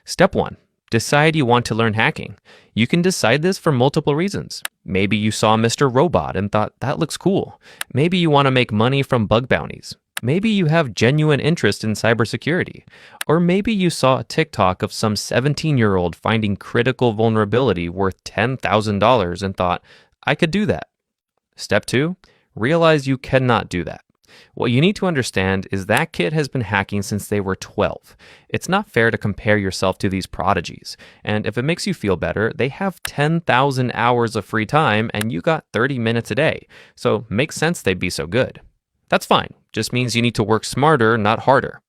Step 1. Decide you want to learn hacking. You can decide this for multiple reasons. Maybe you saw Mr. Robot and thought, that looks cool. Maybe you want to make money from bug bounties. Maybe you have genuine interest in cybersecurity. Or maybe you saw a TikTok of some 17-year-old finding critical vulnerability worth $10,000 and thought, I could do that. Step 2. Realize you cannot do that. What you need to understand is that kid has been hacking since they were 12. It's not fair to compare yourself to these prodigies. And if it makes you feel better, they have 10,000 hours of free time and you got 30 minutes a day. So makes sense they'd be so good. That's fine. Just means you need to work smarter, not harder.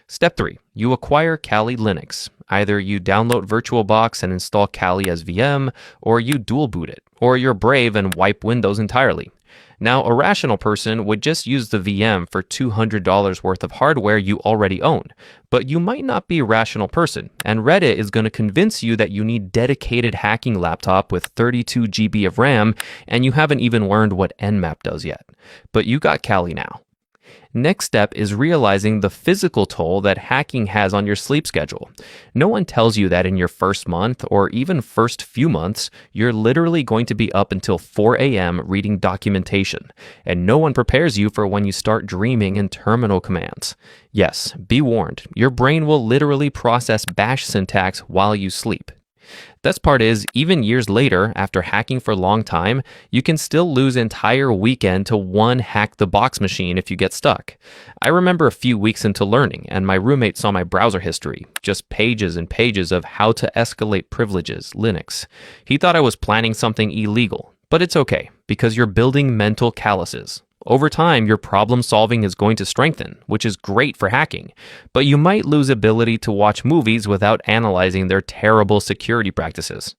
Step 3. You acquire Kali Linux. Either you download VirtualBox and install Kali as VM, or you dual boot it, or you're brave and wipe Windows entirely. Now, a rational person would just use the VM for $200 worth of hardware you already own, but you might not be a rational person, and Reddit is going to convince you that you need dedicated hacking laptop with 32 GB of RAM, and you haven't even learned what Nmap does yet. But you got Kali now. Next step is realizing the physical toll that hacking has on your sleep schedule. No one tells you that in your first month or even first few months, you're literally going to be up until 4 a.m. reading documentation. And no one prepares you for when you start dreaming in terminal commands. Yes, be warned, your brain will literally process bash syntax while you sleep. Best part is, even years later, after hacking for a long time, you can still lose an entire weekend to one hack the box machine if you get stuck. I remember a few weeks into learning, and my roommate saw my browser history, just pages and pages of how to escalate privileges, Linux. He thought I was planning something illegal, but it's okay, because you're building mental calluses. Over time, your problem solving is going to strengthen, which is great for hacking, but you might lose ability to watch movies without analyzing their terrible security practices.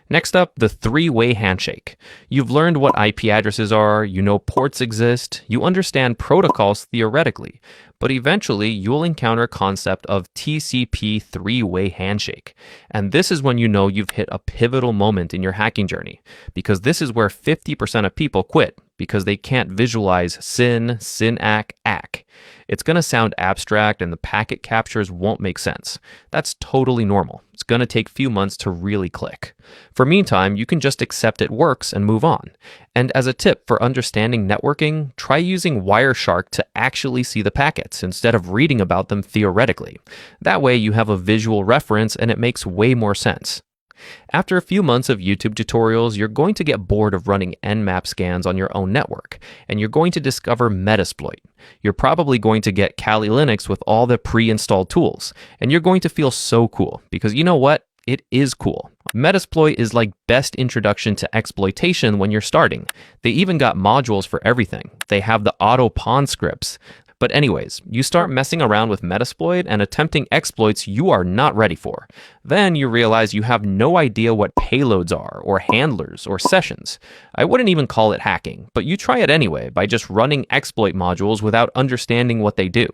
Next up, the three-way handshake. You've learned what IP addresses are, you know ports exist, you understand protocols theoretically, but eventually you'll encounter a concept of TCP three-way handshake. And this is when you know you've hit a pivotal moment in your hacking journey, because this is where 50% of people quit, because they can't visualize SYN-ACK. It's going to sound abstract and the packet captures won't make sense. That's totally normal. It's going to take a few months to really click. For meantime, you can just accept it works and move on. And as a tip for understanding networking, try using Wireshark to actually see the packets instead of reading about them theoretically. That way you have a visual reference and it makes way more sense. After a few months of YouTube tutorials, you're going to get bored of running Nmap scans on your own network, and you're going to discover Metasploit. You're probably going to get Kali Linux with all the pre-installed tools, and you're going to feel so cool, because you know what? It is cool. Metasploit is like best introduction to exploitation when you're starting. They even got modules for everything. They have the auto pawn scripts. But anyways, you start messing around with Metasploit and attempting exploits you are not ready for. Then you realize you have no idea what payloads are, or handlers, or sessions. I wouldn't even call it hacking, but you try it anyway by just running exploit modules without understanding what they do.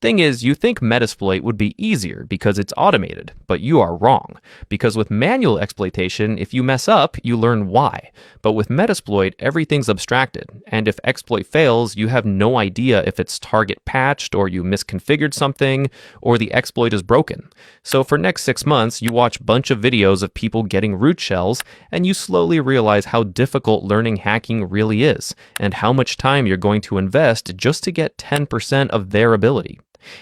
Thing is, you think Metasploit would be easier because it's automated, but you are wrong. Because with manual exploitation, if you mess up, you learn why. But with Metasploit, everything's abstracted, and if exploit fails, you have no idea if it's target patched, or you misconfigured something, or the exploit is broken. So for next 6 months, you watch a bunch of videos of people getting root shells, and you slowly realize how difficult learning hacking really is, and how much time you're going to invest just to get 10% of their ability.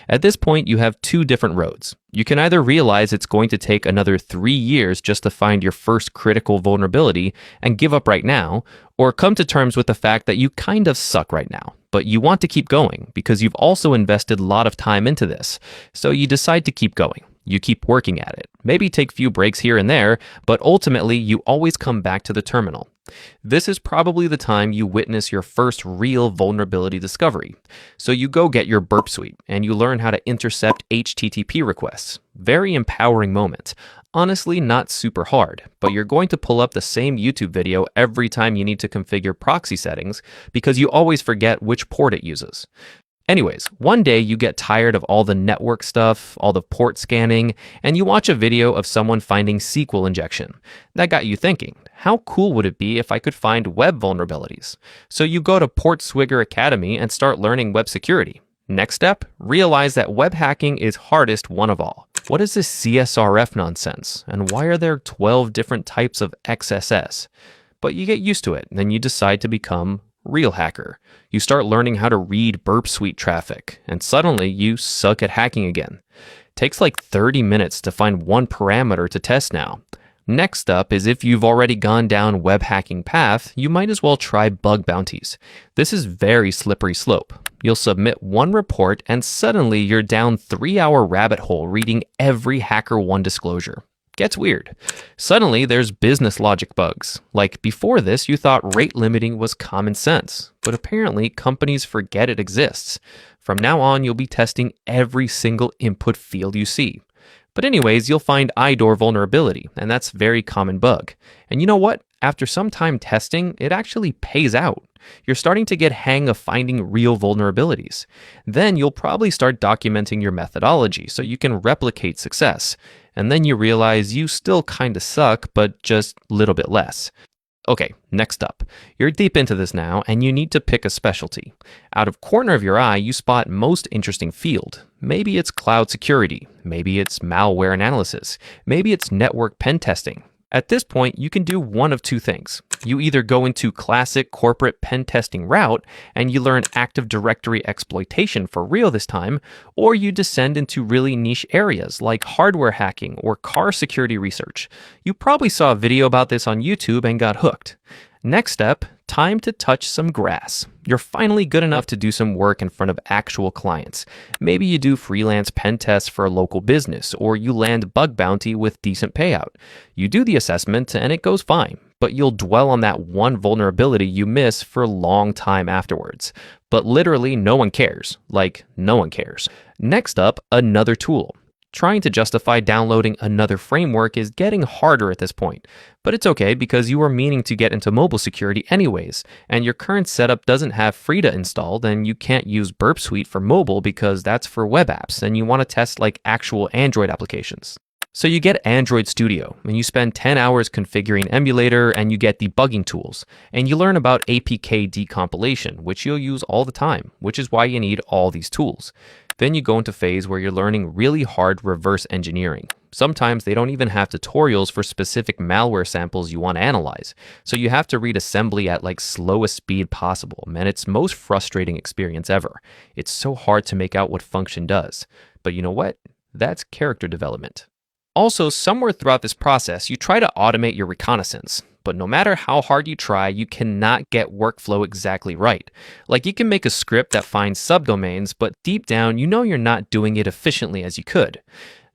At this point, you have two different roads. You can either realize it's going to take another 3 years just to find your first critical vulnerability and give up right now, or come to terms with the fact that you kind of suck right now, but you want to keep going because you've also invested a lot of time into this. So you decide to keep going. You keep working at it. Maybe take a few breaks here and there, but ultimately you always come back to the terminal. This is probably the time you witness your first real vulnerability discovery. So you go get your Burp Suite and you learn how to intercept HTTP requests. Very empowering moment. Honestly, not super hard, but you're going to pull up the same YouTube video every time you need to configure proxy settings because you always forget which port it uses. Anyways, one day you get tired of all the network stuff, all the port scanning, and you watch a video of someone finding SQL injection. That got you thinking, how cool would it be if I could find web vulnerabilities? So you go to PortSwigger Academy and start learning web security. Next step, realize that web hacking is hardest one of all. What is this CSRF nonsense? And why are there 12 different types of XSS? But you get used to it, and then you decide to become Real Hacker. You start learning how to read Burp Suite traffic, and suddenly you suck at hacking again. Takes like 30 minutes to find one parameter to test now. Next up is if you've already gone down web hacking path, you might as well try bug bounties. This is very slippery slope. You'll submit one report and suddenly you're down 3-hour rabbit hole reading every HackerOne disclosure. Gets weird. Suddenly there's business logic bugs. Like before this, you thought rate limiting was common sense, but apparently companies forget it exists. From now on, you'll be testing every single input field you see. But anyways, you'll find IDOR vulnerability, and that's a very common bug. And you know what? After some time testing, it actually pays out. You're starting to get hang of finding real vulnerabilities. Then you'll probably start documenting your methodology so you can replicate success. And then you realize you still kinda suck, but just a little bit less. Okay, next up. You're deep into this now, and you need to pick a specialty. Out of corner of your eye, you spot most interesting field. Maybe it's cloud security. Maybe it's malware analysis. Maybe it's network pen testing. At this point, you can do one of two things. You either go into classic corporate pen testing route and you learn Active Directory exploitation for real this time, or you descend into really niche areas like hardware hacking or car security research. You probably saw a video about this on YouTube and got hooked. Next step, time to touch some grass. You're finally good enough to do some work in front of actual clients. Maybe you do freelance pen tests for a local business, or you land bug bounty with decent payout. You do the assessment and it goes fine, but you'll dwell on that one vulnerability you miss for a long time afterwards. But literally no one cares. Like, no one cares. Next up, another tool. Trying to justify downloading another framework is getting harder at this point, but it's okay because you are meaning to get into mobile security anyways, and your current setup doesn't have Frida installed and you can't use Burp Suite for mobile because that's for web apps and you want to test like actual Android applications. So you get Android Studio and you spend 10 hours configuring emulator and you get debugging tools and you learn about APK decompilation, which you'll use all the time, which is why you need all these tools. Then you go into phase where you're learning really hard reverse engineering. Sometimes they don't even have tutorials for specific malware samples you want to analyze. So you have to read assembly at like slowest speed possible, and it's most frustrating experience ever. It's so hard to make out what function does. But you know what? That's character development. Also, somewhere throughout this process, you try to automate your reconnaissance. But no matter how hard you try, you cannot get workflow exactly right. Like you can make a script that finds subdomains, but deep down, you know you're not doing it efficiently as you could.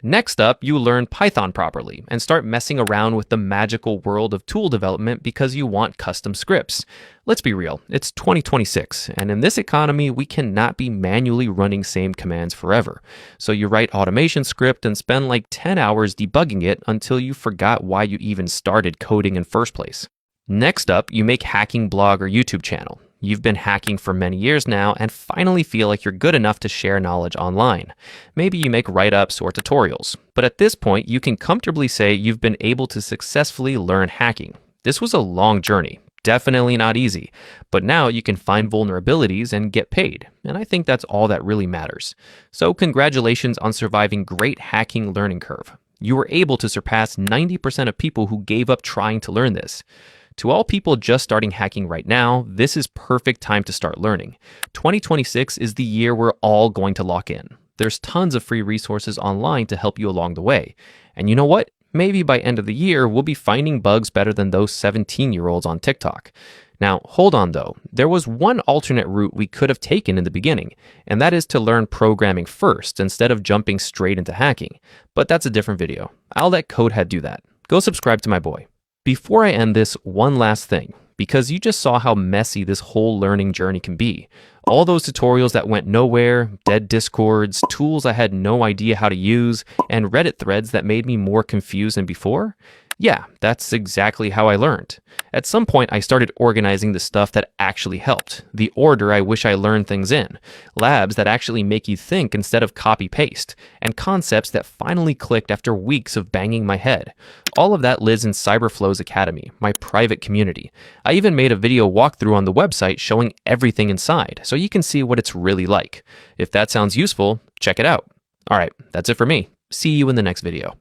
Next up, you learn Python properly and start messing around with the magical world of tool development because you want custom scripts. Let's be real, it's 2026, and in this economy, we cannot be manually running same commands forever. So you write automation script and spend like 10 hours debugging it until you forgot why you even started coding in first place. Next up, you make hacking blog or YouTube channel. You've been hacking for many years now and finally feel like you're good enough to share knowledge online. Maybe you make write-ups or tutorials, but at this point, you can comfortably say you've been able to successfully learn hacking. This was a long journey, definitely not easy, but now you can find vulnerabilities and get paid, and I think that's all that really matters. So congratulations on surviving great hacking learning curve. You were able to surpass 90% of people who gave up trying to learn this. To all people just starting hacking right now, this is perfect time to start learning. 2026 is the year we're all going to lock in. There's tons of free resources online to help you along the way. And you know what? Maybe by end of the year, we'll be finding bugs better than those 17-year-olds on TikTok. Now, hold on though. There was one alternate route we could have taken in the beginning, and that is to learn programming first instead of jumping straight into hacking. But that's a different video. I'll let Codehead do that. Go subscribe to my boy. Before I end this, one last thing, because you just saw how messy this whole learning journey can be. All those tutorials that went nowhere, dead discords, tools I had no idea how to use, and Reddit threads that made me more confused than before. Yeah, that's exactly how I learned. At some point, I started organizing the stuff that actually helped, the order I wish I learned things in, labs that actually make you think instead of copy-paste, and concepts that finally clicked after weeks of banging my head. All of that lives in Cyberflows Academy, my private community. I even made a video walkthrough on the website showing everything inside, so you can see what it's really like. If that sounds useful, check it out. All right, that's it for me. See you in the next video.